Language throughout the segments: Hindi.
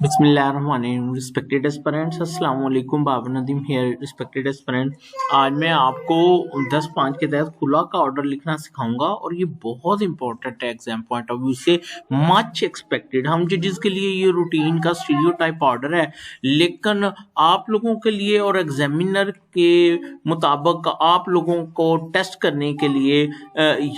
बिस्मिल्लाहिर्रहमानिर्रहीम। रिस्पेक्टेड एस्पिरेंट्स, अस्सलाम वालेकुम। Babar Nadeem here. Respected aspirant, आज मैं आपको 10-5 के तहत खुला का ऑर्डर लिखना सिखाऊंगा और ये बहुत इंपॉर्टेंट है एग्जाम पॉइंट ऑफ व्यू से। मच एक्सपेक्टेड हम जजेस के लिए ये रूटीन का स्टीरियोटाइप ऑर्डर है, लेकिन आप लोगों के लिए और एग्जामिनर के मुताबिक आप लोगों को टेस्ट करने के लिए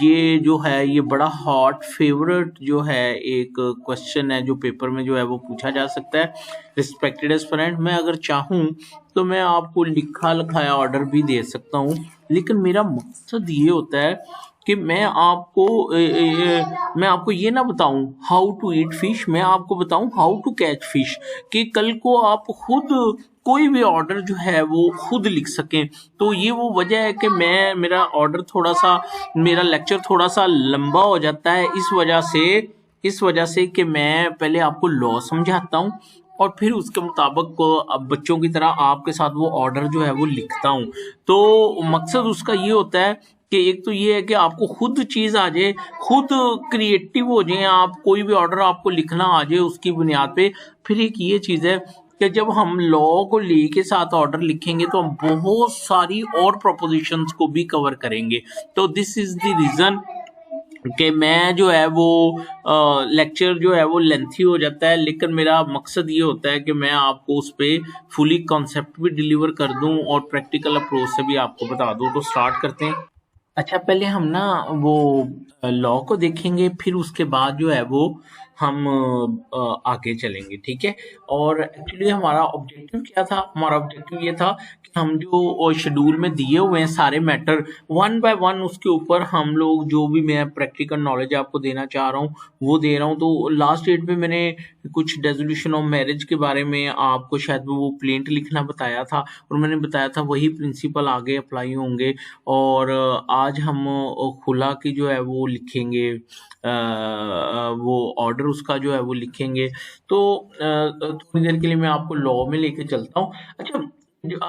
ये जो है ये बड़ा हॉट फेवरेट जो है एक क्वेश्चन है जो पेपर में जो है वो पूछा जा सकता है। रिस्पेक्टेड एस्पिरेंट, मैं अगर चाहूँ तो मैं आपको लिखा लिखाया ऑर्डर भी दे सकता हूँ, लेकिन मेरा मकसद ये होता है कि मैं आपको ये ना बताऊं हाउ टू ईट फिश, मैं आपको बताऊं हाउ टू कैच फिश, कि कल को आप खुद कोई भी ऑर्डर जो है वो खुद लिख सकें। तो ये वो वजह है कि मेरा ऑर्डर थोड़ा सा, मेरा लेक्चर थोड़ा सा लंबा हो जाता है इस वजह से कि मैं पहले आपको लॉ समझाता हूँ और फिर उसके मुताबिक को अब बच्चों की तरह आपके साथ वो ऑर्डर जो है वो लिखता हूँ। तो मकसद उसका ये होता है कि एक तो ये है कि आपको खुद चीज़ आ जाए, खुद क्रिएटिव हो जाए, आप कोई भी ऑर्डर आपको लिखना आ जाए उसकी बुनियाद पे। फिर एक ये चीज़ है कि जब हम लॉ को ले के साथ ऑर्डर लिखेंगे तो हम बहुत सारी और प्रोपोजिशंस को भी कवर करेंगे। तो दिस इज़ द रीज़न कि मैं जो है वो लेक्चर जो है वो लेंथी हो जाता है, लेकिन मेरा मकसद ये होता है कि मैं आपको उस पर फुली कॉन्सेप्ट भी डिलीवर कर दूं और प्रैक्टिकल अप्रोच से भी आपको बता दूं। तो स्टार्ट करते हैं। अच्छा, पहले हम ना वो लॉ को देखेंगे, फिर उसके बाद जो है वो हम आगे चलेंगे, ठीक है। और एक्चुअली हमारा ऑब्जेक्टिव क्या था? हमारा ऑब्जेक्टिव ये था कि हम जो शेड्यूल में दिए हुए हैं सारे मैटर वन बाय वन उसके ऊपर हम लोग जो भी मैं प्रैक्टिकल नॉलेज आपको देना चाह रहा हूँ वो दे रहा हूँ। तो लास्ट डेट पे मैंने कुछ डेजोल्यूशन ऑफ मैरिज के बारे में आपको शायद वो प्लेंट लिखना बताया था और मैंने बताया था वही प्रिंसिपल आगे अप्लाई होंगे। और आज हम खुला की जो है वो लिखेंगे, वो ऑर्डर उसका जो है वो लिखेंगे। तो थोड़ी देर के लिए मैं आपको लॉ में लेके चलता हूँ। अच्छा,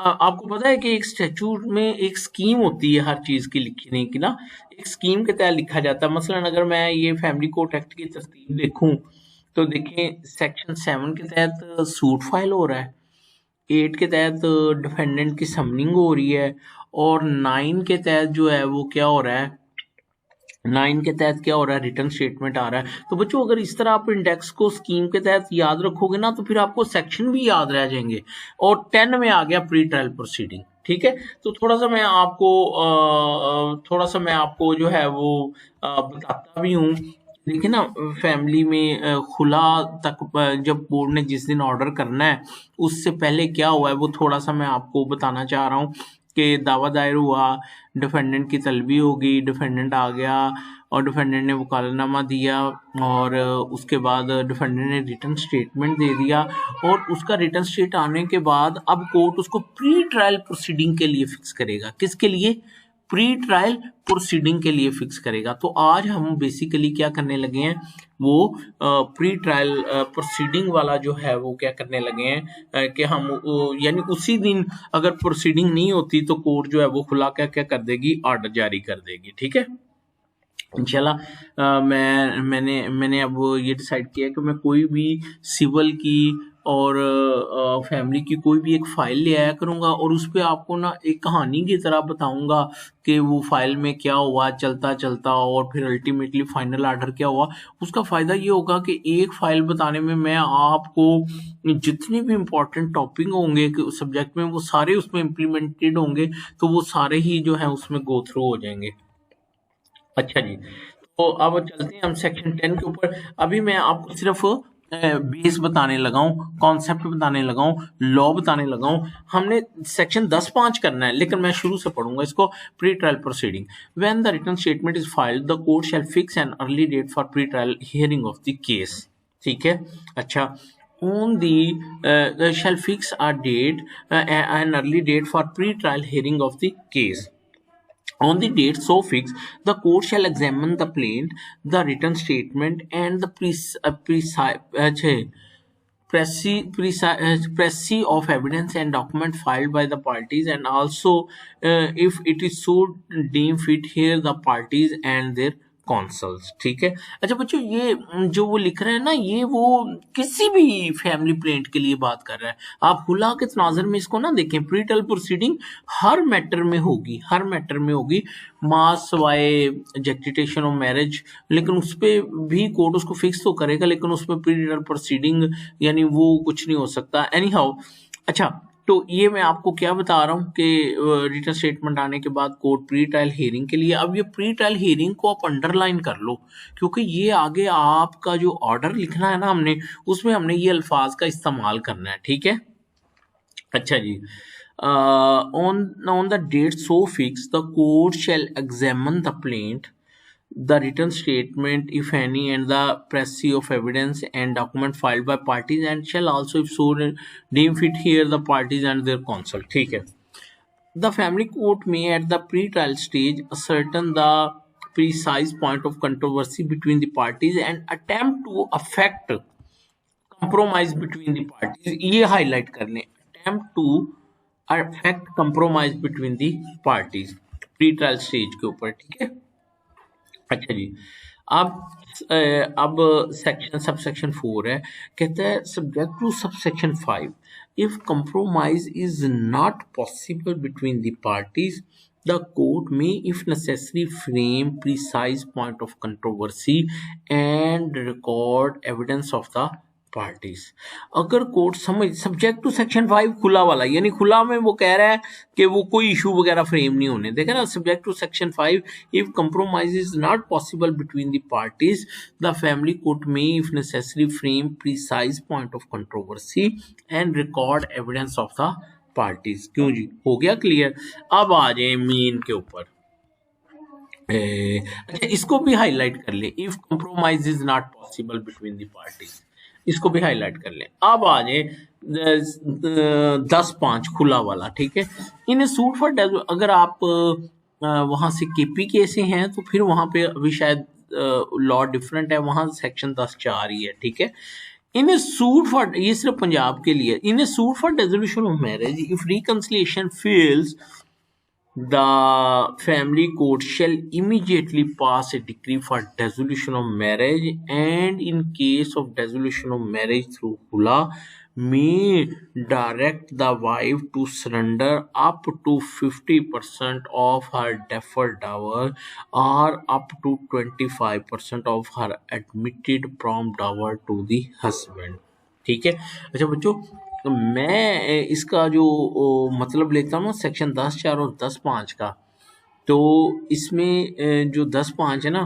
आपको पता है कि एक स्टैट्यूट में एक स्कीम होती है हर चीज़ की लिखने की ना, एक स्कीम के तहत लिखा जाता है। मसलन अगर मैं ये फैमिली कोर्ट एक्ट की तरतीब देखूं तो देखें, सेक्शन 7 के तहत सूट फाइल हो रहा है, 8 के तहत डिफेंडेंट की समनिंग हो रही है, और 9 के तहत जो है वो क्या हो रहा है, 9 के तहत क्या हो रहा है, रिटर्न स्टेटमेंट आ रहा है। तो बच्चों अगर इस तरह आप इंडेक्स को स्कीम के तहत याद रखोगे ना तो फिर आपको सेक्शन भी याद रह जाएंगे। और 10 में आ गया प्री ट्रायल प्रोसीडिंग, ठीक है। तो थोड़ा सा मैं आपको जो है वो बताता भी हूँ। देखिए ना, फैमिली में खुला तक जब बोर्ड ने जिस दिन ऑर्डर करना है उससे पहले क्या हुआ है वो थोड़ा सा मैं आपको बताना चाह रहा हूँ। कि दावा दायर हुआ, डिफेंडेंट की तलबी होगी, डिफेंडेंट आ गया और डिफेंडेंट ने वकालतनामा दिया, और उसके बाद डिफेंडेंट ने रिटर्न स्टेटमेंट दे दिया। और उसका रिटर्न स्टेट आने के बाद अब कोर्ट उसको प्री ट्रायल प्रोसीडिंग के लिए फिक्स करेगा। किसके लिए? प्री ट्रायल प्रोसीडिंग के लिए फिक्स करेगा। तो आज हम बेसिकली क्या करने लगे हैं, वो प्री ट्रायल प्रोसीडिंग वाला जो है वो क्या करने लगे हैं कि हम यानी उसी दिन अगर प्रोसीडिंग नहीं होती तो कोर्ट जो है वो खुला क्या क्या कर देगी, ऑर्डर जारी कर देगी, ठीक है। इंशाल्लाह मैंने अब ये डिसाइड किया कि मैं कोई भी सिविल की और फैमिली की कोई भी एक फ़ाइल ले आया करूँगा और उस पे आपको ना एक कहानी की तरह बताऊँगा कि वो फ़ाइल में क्या हुआ चलता चलता और फिर अल्टीमेटली फाइनल ऑर्डर क्या हुआ। उसका फ़ायदा ये होगा कि एक फ़ाइल बताने में मैं आपको जितने भी इम्पोर्टेंट टॉपिक होंगे सब्जेक्ट में वो सारे उसमें इम्प्लीमेंटेड होंगे, तो वो सारे ही जो है उसमें गो थ्रू हो जाएंगे। अच्छा जी, तो अब चलते हैं हम सेक्शन 10 के ऊपर। अभी मैं आपको सिर्फ बेस बताने लगा हूँ, कॉन्सेप्ट बताने लगा हूँ, लॉ बताने लगा हूँ। हमने सेक्शन 10(5) करना है, लेकिन मैं शुरू से पढ़ूंगा इसको। Pre trial proceeding, when the return statement is filed the court shall fix an early date for pre trial hearing of the case, ठीक है। अच्छा, on the shall fix a date, an early date for pre-trial hearing of the case. On the date so fixed, the court shall examine the plaint, the written statement, and the preci of evidence and document filed by the parties, and also, if it is so deemed fit, hear the parties and their consoles, ठीक है। अच्छा बच्चों, ये जो वो लिख रहे हैं ना, ये वो किसी भी फैमिली प्लेंट के लिए बात कर रहा है। आप हुला के तनाजर में इसको ना देखें, प्रीटल प्रोसीडिंग हर मैटर में होगी, हर मैटर में होगी, मास वाए जेक्टिटेशन ऑफ मैरिज, लेकिन उस पर भी कोर्ट उसको फिक्स तो करेगा, लेकिन उस पर प्रीटल प्रोसीडिंग यानी वो कुछ नहीं हो सकता एनी हाउ। अच्छा, तो ये मैं आपको क्या बता रहा हूँ कि रिटन स्टेटमेंट आने के बाद कोर्ट प्री ट्रायल हियरिंग के लिए, अब ये प्री ट्रायल हियरिंग को आप अंडरलाइन कर लो, क्योंकि ये आगे आपका जो ऑर्डर लिखना है ना हमने, उसमें हमने ये अल्फाज का इस्तेमाल करना है, ठीक है। अच्छा जी, on the date so fixed, the court shall examine the plaint, the written statement, if any, and the pressy of evidence and document filed by parties, and shall also, if so deem fit, hear the parties and their counsel, ठीक है। The family court may at the pre-trial stage ascertain the precise point of controversy between the parties and attempt to affect compromise between the parties, ये highlight कर लें, attempt to affect compromise between the parties pre-trial stage के ऊपर, ठीक है। अच्छा जी, अब सेक्शन सब सेक्शन 4 है, कहता है subject to sub section 5, if compromise is not possible between the parties, the court में if necessary frame precise point of controversy and record evidence of the parties. अगर कोर्ट समझ, सब्जेक्ट टू सेक्शन 5 खुला वाला, यानी खुला में वो कह रहा है कि वो कोई इशू वगैरह फ्रेम नहीं होने देगा ना। Subject to section 5, if compromise is not possible between the parties, the family court में if necessary frame precise point of controversy and record evidence of the parties. क्यों जी, हो गया क्लियर। अब आ जाए मेन के ऊपर। अच्छा, इसको भी हाईलाइट कर ले, if compromise is not possible between the parties, इसको भी हाईलाइट कर लें। अब आ जाए 10-5 खुला वाला, ठीक है। इन सूट फॉर, अगर आप वहां से केपी के से हैं तो फिर वहां पे अभी शायद लॉ डिफरेंट है, वहां सेक्शन 10(4) ही है, ठीक है। इन ए सूट फॉर, ये सिर्फ पंजाब के लिए, in a suit for resolution of marriage if reconciliation fails, the family court shall immediately pass a decree for dissolution of marriage, and in case of dissolution of marriage through hula, may direct the wife to surrender up to 50% of her deferred dower or up to 25% of her admitted prompt dower to the husband, ठीक है। अच्छा बच्चों, तो मैं इसका जो मतलब लेता हूँ सेक्शन 10(4) और 10(5) का, तो इसमें जो 10(5) है ना,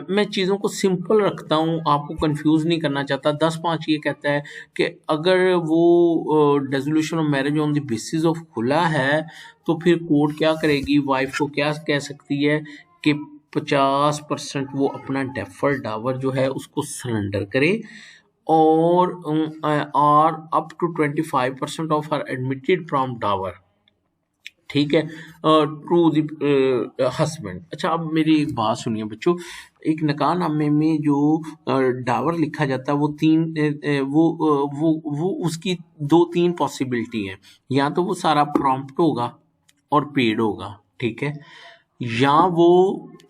मैं चीज़ों को सिंपल रखता हूँ, आपको कंफ्यूज नहीं करना चाहता। 10(5) ये कहता है कि अगर वो dissolution of marriage on the basis of खुला है, तो फिर कोर्ट क्या करेगी, वाइफ को क्या कह सकती है कि 50% वो अपना डेफर्ड डावर जो है उसको सरेंडर करे, और up to 25% of her admitted prompt dower, ठीक है, टू द हस्बैंड। अच्छा, अब मेरी एक बात सुनिए बच्चों, एक निकाहनामे में जो डावर लिखा जाता है वो वो उसकी 2-3 पॉसिबिलिटी है, या तो वो सारा प्रॉम्प्ट होगा और पेड होगा, ठीक है, या वो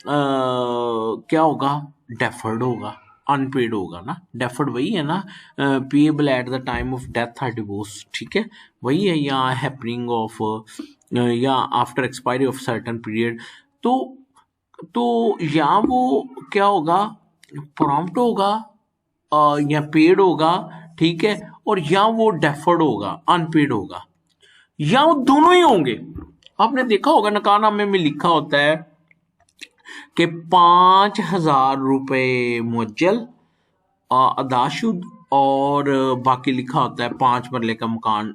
क्या होगा, डेफर्ड होगा, अनपेड होगा ना। डेफर्ड वही है ना, payable at the time of death और डिवोर्स, ठीक है, वही है, या हैपनिंग ऑफ या after expiry of certain period. तो या वो क्या होगा, प्रॉम्प्ट होगा या पेड होगा, ठीक है, और या वो डेफर्ड होगा, अनपेड होगा, या वो दोनों ही होंगे। आपने देखा होगा निकाहनामे में लिखा होता है कि 5,000 रुपये मुअज्जल अदाशुद, और बाकी लिखा होता है 5 मरले का मकान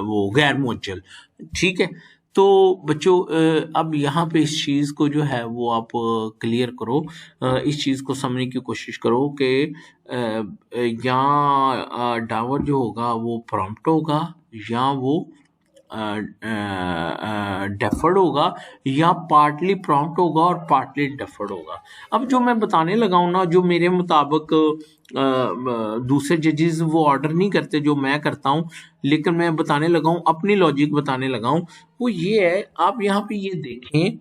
वो गैर मुअज्जल, ठीक है। तो बच्चों, अब यहाँ पे इस चीज़ को जो है वो आप क्लियर करो, इस चीज़ को समझने की कोशिश करो कि या डावर जो होगा वो प्रॉम्प्ट होगा, या वो डेफर्ड होगा, या पार्टली प्रॉम्प्ट होगा और पार्टली डेफर्ड होगा। अब जो मैं बताने लगा हूँ ना, जो मेरे मुताबिक दूसरे जजेस वो ऑर्डर नहीं करते जो मैं करता हूँ, लेकिन मैं बताने लगा हूँ, अपनी लॉजिक बताने लगा हूँ, वो ये है। आप यहाँ पे ये देखें,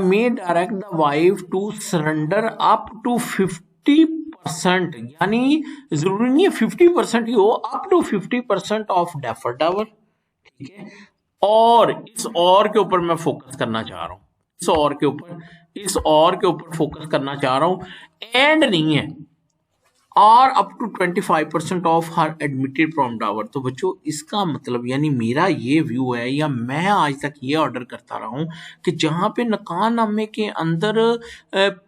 may direct the wife to surrender up to 50%, यानी जरूरी नहीं है 50% ही हो, up to 50% of deferred Dawar. ठीक है, और इस और के ऊपर मैं फोकस करना चाह रहा हूं, इस और के ऊपर फोकस करना चाह रहा हूं, एंड नहीं है, और up to 25% of her admitted prompt dower. तो बच्चों इसका मतलब यानी मेरा ये व्यू है, या मैं आज तक ये ऑर्डर करता रहा हूँ कि जहाँ पे नकारानामे के अंदर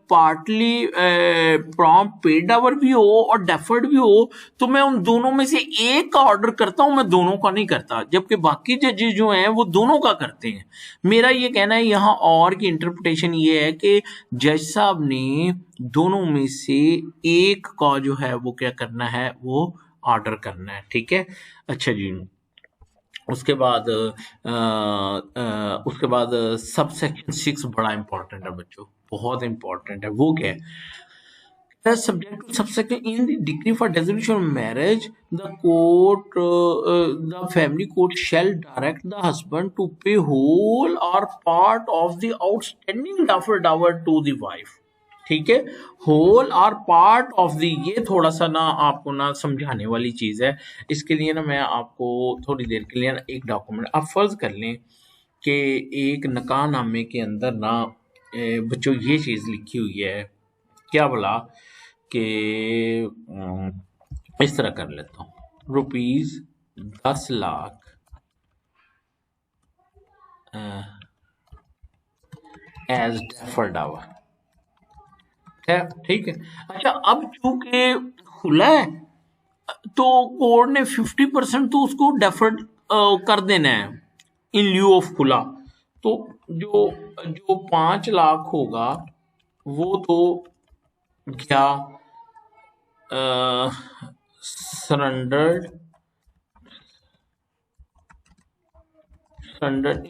पार्टली प्रॉम्प्ट पेड डावर भी हो और डेफर्ड भी हो, तो मैं उन दोनों में से एक का ऑर्डर करता हूँ, मैं दोनों का नहीं करता, जबकि बाकी जजेस जो हैं वो दोनों का करते हैं। मेरा ये कहना है यहाँ और की इंटरप्रिटेशन ये है कि जज साहब ने दोनों में से एक का जो है वो क्या करना है, वो ऑर्डर करना है। ठीक है, अच्छा जी, उसके बाद सब सेक्शन 6 बड़ा इंपॉर्टेंट है बच्चों, बहुत इंपॉर्टेंट है। वो क्या है, as subject to subsection in the decree for dissolution of marriage, the family court shall direct the husband to pay whole or part of the outstanding dower to the wife। ठीक है, होल और पार्ट ऑफ दी, ये थोड़ा सा ना आपको ना समझाने वाली चीज है। इसके लिए ना मैं आपको थोड़ी देर के लिए ना एक डॉक्यूमेंट, आप फर्ज कर लें कि एक नकाहनामे के अंदर ना बच्चों ये चीज लिखी हुई है, क्या बोला कि इस तरह कर लेता हूँ, ₹10 लाख एज डेफर्ड डावर। ठीक है, अच्छा, अब चूंकि खुला है तो कोर्ट ने 50% तो उसको डेफर्ड कर देना है इन ल्यू ऑफ खुला। तो जो जो 5 लाख होगा वो तो क्या सरेंडर्ड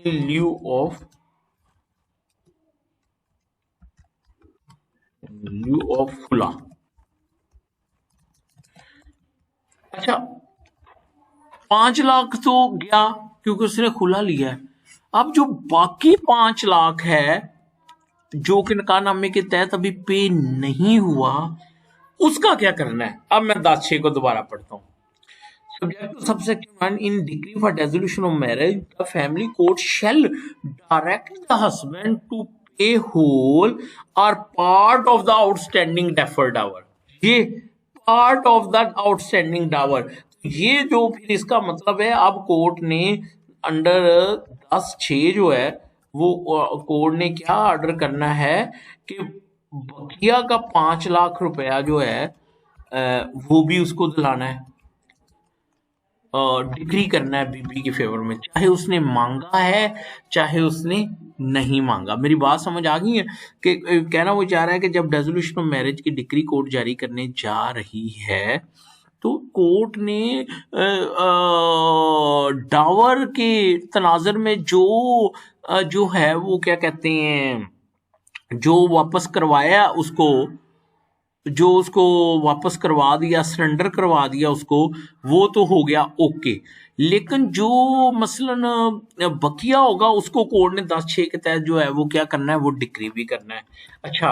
इन ल्यू ऑफ खुला। अच्छा, 5 लाख तो गया क्योंकि उसने खुला लिया है। अब जो बाकी 5 लाख है जो कि नकाहनामे के तहत अभी पे नहीं हुआ, उसका क्या करना है। अब मैं 10(6) को दोबारा पढ़ता हूँ। Subject to subsection 1, in decree for dissolution of marriage, the family court shall direct the husband to pay whole or part of the outstanding deferred dower। ये part of the outstanding Dawar, ये जो फिर इसका मतलब है, अब कोर्ट ने अंडर 10(6) जो है वो कोर्ट ने क्या ऑर्डर करना है कि बकिया का 5 लाख रुपया जो है वो भी उसको दिलाना है, डिग्री करना है बीबी के फेवर में, चाहे उसने मांगा है चाहे उसने नहीं मांगा। मेरी बात समझ आ गई है कि कहना वो चाह रहा है कि जब डिसोल्यूशन ऑफ मैरिज की डिक्री कोर्ट जारी करने जा रही है तो कोर्ट ने डावर के तनाजर में जो है वो क्या कहते हैं, जो वापस करवाया उसको, जो उसको वापस करवा दिया, सरेंडर करवा दिया उसको, वो तो हो गया ओके। लेकिन जो मसलन बकिया होगा उसको कोर्ट ने 10(6) के तहत जो है वो क्या करना है, वो डिक्री भी करना है। अच्छा,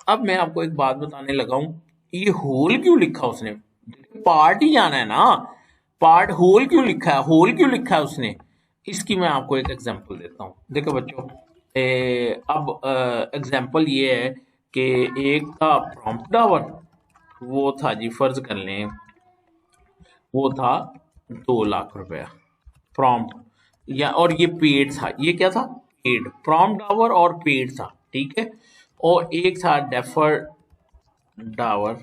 अब मैं आपको एक बात बताने लगा हूं, ये होल क्यों लिखा उसने, पार्ट ही जाना है ना, पार्ट होल क्यों लिखा है, होल क्यों लिखा है उसने, इसकी मैं आपको एक एग्जांपल देता हूं। देखो बच्चों, अब एग्जांपल ये है कि एक था प्रॉम्प्ट डावर, वो था जी, फर्ज कर लें वो था 2 लाख रुपया प्रॉम्प्ट, या और ये पेड था, ये क्या था, पेड, प्रॉम्प्ट डावर और पेड था। ठीक है, और एक था डेफर्ड डावर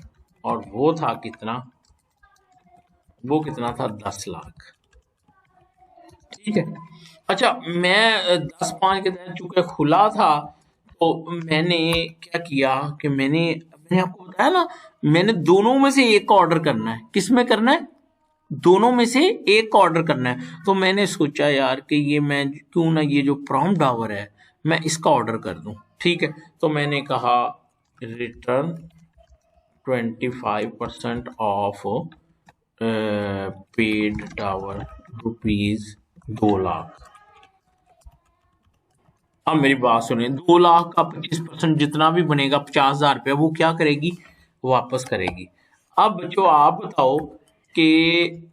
और वो था कितना, वो कितना था, 10 लाख। ठीक है, अच्छा, मैं 10(5) के तहत चूंकि खुला था तो मैंने क्या किया कि मैंने आपको बताया ना, मैंने दोनों में से एक का ऑर्डर करना है। किस में करना है, दोनों में से एक का ऑर्डर करना है। तो मैंने सोचा यार कि ये मैं क्यों ना ये जो प्रॉम्प्ट डावर है मैं इसका ऑर्डर कर दूं। ठीक है, तो मैंने कहा return 25% of paid Dawar ₹2 lakh. अब मेरी बात सुनिए, 2 लाख का 25% जितना भी बनेगा 50,000 रुपया वो क्या करेगी, वापस करेगी। अब बच्चों आप बताओ कि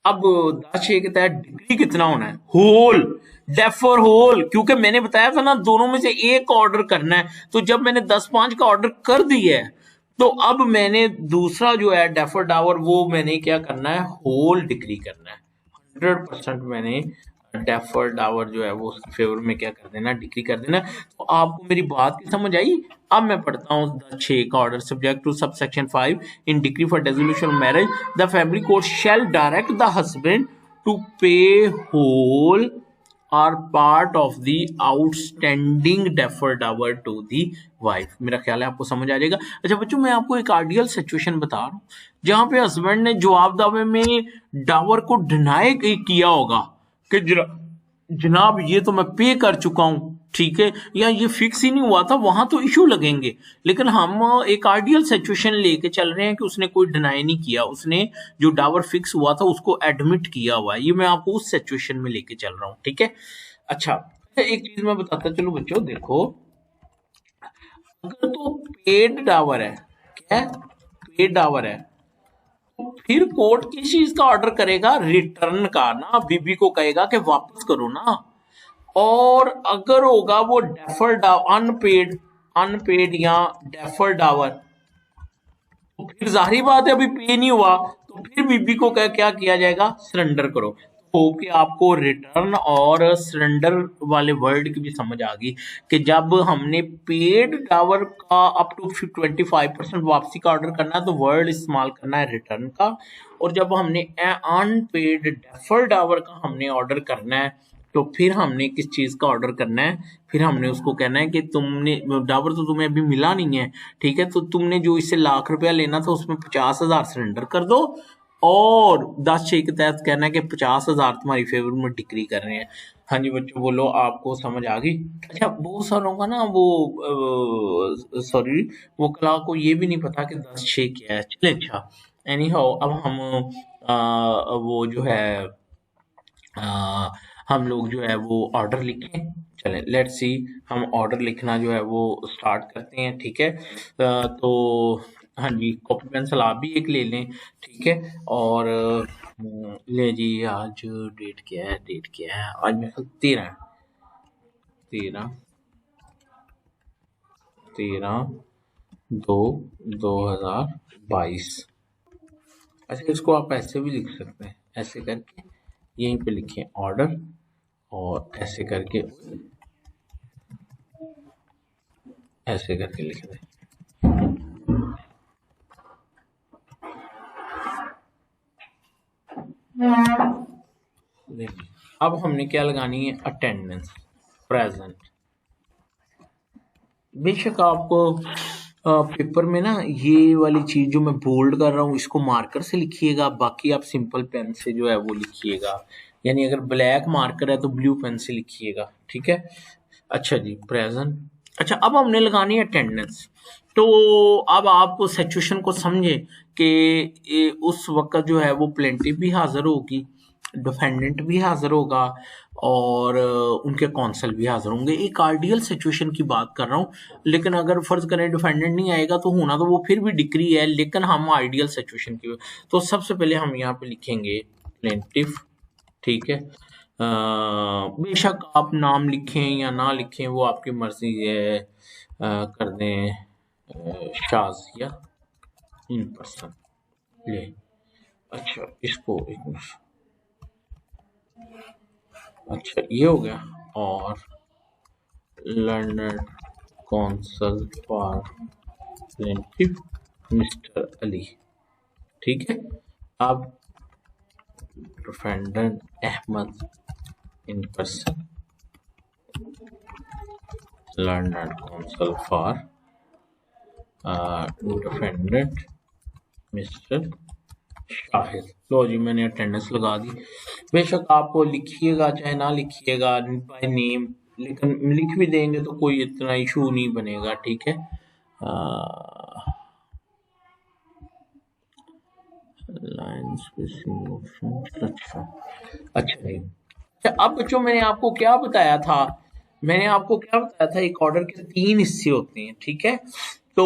अब 10 के तहत डिग्री कितना होना है, होल, डेफ और होल, क्योंकि मैंने बताया था ना दोनों में से एक ऑर्डर करना है। तो जब मैंने 10/5 का ऑर्डर कर दिया है तो अब मैंने दूसरा जो है डेफर डावर वो मैंने क्या करना है, होल डिग्री करना है। 100% मैंने डेफर्ड आवर जो है वो उसके फेवर में क्या कर देना, डिग्री कर देना। तो आपको मेरी बात की समझ आई। अब मैं पढ़ता हूँ 6 का order, subject to sub section 5 in decree for dissolution marriage the family court shall direct the husband to pay whole or part of the outstanding deferred dower to the wife. मेरा ख्याल है आपको समझ आ जाएगा। अच्छा बच्चों, मैं आपको एक आइडियल सिचुएशन बता रहा हूँ जहां पे हस्बैंड ने जवाब दावे में डावर को डिनाई किया होगा कि जनाब ये तो मैं पे कर चुका हूं, ठीक है, या ये फिक्स ही नहीं हुआ था, वहां तो इशू लगेंगे। लेकिन हम एक आइडियल सिचुएशन लेके चल रहे हैं कि उसने कोई डिनाई नहीं किया, उसने जो डावर फिक्स हुआ था उसको एडमिट किया हुआ है। ये मैं आपको उस सिचुएशन में लेके चल रहा हूँ, ठीक है। अच्छा, एक चीज मैं बताता चलो बच्चों, देखो अगर तो पेड डावर है, क्या है, पेड डावर है, तो फिर कोर्ट किस चीज का ऑर्डर करेगा, रिटर्न का ना, बीबी को कहेगा कि वापस करो ना। और अगर होगा वो डेफर डावर, अनपेड, अनपेड या डेफर डावर, तो फिर जाहिर बात है अभी पे नहीं हुआ, तो फिर बीबी को क्या किया जाएगा, सरेंडर करो। तो कि आपको रिटर्न और सरेंडर वाले वर्ड की भी समझ आ गई कि जब हमने पेड डावर का अप टू 25% वापसी का ऑर्डर करना है तो वर्ड इस्तेमाल करना है रिटर्न का, और जब हमने अनपेड डेफर डावर का हमने ऑर्डर करना है तो फिर हमने किस चीज का ऑर्डर करना है, फिर हमने उसको कहना है कि तुमने डाबर तो तुम्हें अभी मिला नहीं है, ठीक है, तो तुमने जो इससे ₹1,00,000 लेना था उसमें 50,000 सरेंडर कर दो, और 10(6) के तहत कहना है कि 50,000 तुम्हारी फेवर में डिक्री कर रहे हैं। हाँ जी बच्चों बोलो, आपको समझ आ गई। अच्छा, बहुत सारों का ना वो सॉरी, वो कला को ये भी नहीं पता कि 10(6) क्या है। चले, अच्छा एनी हाउ, अब हम वो जो है अ, हम लोग जो है वो ऑर्डर लिखें। चलें, लेट्स सी, हम ऑर्डर लिखना जो है वो स्टार्ट करते हैं, ठीक है। तो हाँ जी, कॉपी पेंसिल आप भी एक ले लें, ठीक है। और ले जी, आज डेट क्या है, डेट क्या है, आज मेरे ख्याल 13 है, 13, 13/2/2022। अच्छा, इसको आप ऐसे भी लिख सकते हैं, ऐसे करके यहीं पे लिखें ऑर्डर, और ऐसे करके, ऐसे करके लिख दें। देखिए, अब हमने क्या लगानी है, अटेंडेंस प्रेजेंट। बेशक आपको पेपर में ना ये वाली चीज जो मैं बोल्ड कर रहा हूँ इसको मार्कर से लिखिएगा, बाकी आप सिंपल पेन से जो है वो लिखिएगा, यानी अगर ब्लैक मार्कर है तो ब्लू पेन से लिखिएगा, ठीक है। अच्छा जी, प्रेजेंट। अच्छा, अब हमने लगानी है अटेंडेंस। तो अब आप सिचुएशन को समझे कि उस वक्त जो है वो प्लेंटिफ भी हाजिर होगी, डिफेंडेंट भी हाजिर होगा, और उनके कौंसल भी हाजिर होंगे। एक आइडियल सिचुएशन की बात कर रहा हूँ, लेकिन अगर फर्ज करें डिफेंडेंट नहीं आएगा तो होना तो वो फिर भी डिक्री है, लेकिन हम आइडियल सिचुएशन की, तो सबसे पहले हम यहाँ पे लिखेंगे प्लेंटिफ, ठीक है। बेशक आप नाम लिखें या ना लिखें वो आपकी मर्जी है, कर दें शाजिया इन पर्सन, ले। अच्छा, इसको एक मिनट, अच्छा ये हो गया, और learned counsel for plaintiff Mr Ali, ठीक है। अब defendant Ahmed in person, learned counsel for defendant Mr Shahid. लो जी, मैंने अटेंडेंस लगा दी। बेशक आपको लिखिएगा चाहे ना लिखिएगा बाय नेम, लेकिन लिख भी देंगे तो कोई इतना इशू नहीं बनेगा, ठीक है। लाइन स्पेसिंग ऑप्शन, अच्छा अच्छा नहीं। अच्छा, अब बच्चों मैंने आपको क्या बताया था मैंने आपको क्या बताया था, एक ऑर्डर के 3 हिस्से होते हैं, ठीक है। तो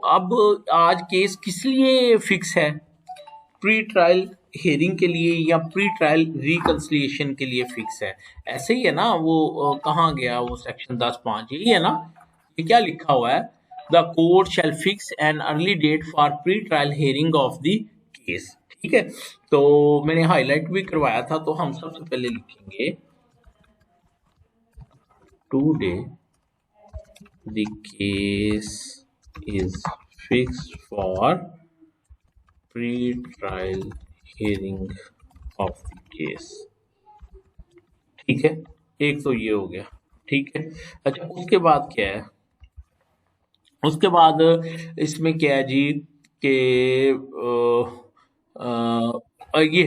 अब आज केस किस लिए फिक्स है, प्री ट्रायल हियरिंग के लिए या प्री ट्रायल रिकंसिलिएशन के लिए फिक्स है? ऐसे ही है ना वो, कहाँ गया वो सेक्शन 10(5), यही है ना? ये क्या लिखा हुआ है, the court shall fix an early date for pre trial hearing of the case, ठीक है। तो मैंने हाईलाइट भी करवाया था, तो हम सबसे पहले लिखेंगे today the case is fixed for pre-trial hearing of the case, ठीक है। एक तो ये हो गया, ठीक है। अच्छा, उसके बाद क्या है, उसके बाद इसमें क्या है जी कि ये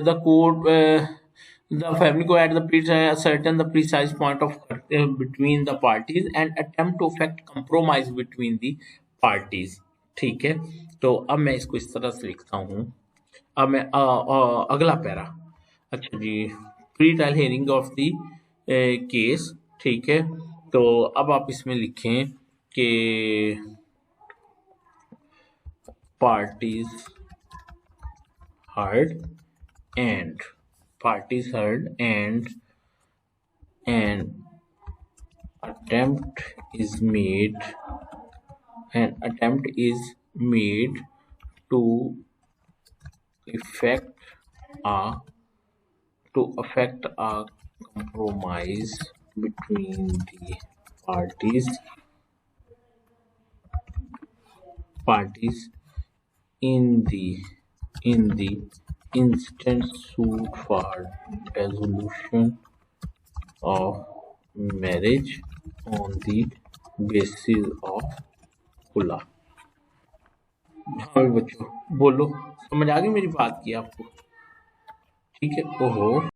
the court the family go at the certain the precise point of between the parties and attempt to effect compromise between the parties, ठीक है। तो अब मैं इसको इस तरह से लिखता हूँ। अब मैं अगला पैरा, अच्छा जी, pre trial hearing of the case, ठीक है। तो अब आप इसमें लिखें कि parties heard and parties heard and an attempt is made to effect a compromise between the parties in the instant suit for dissolution of marriage on the basis of खुला। हाँ बच्चों, बोलो, समझ आ गई मेरी बात की आपको? ठीक है। ओहो।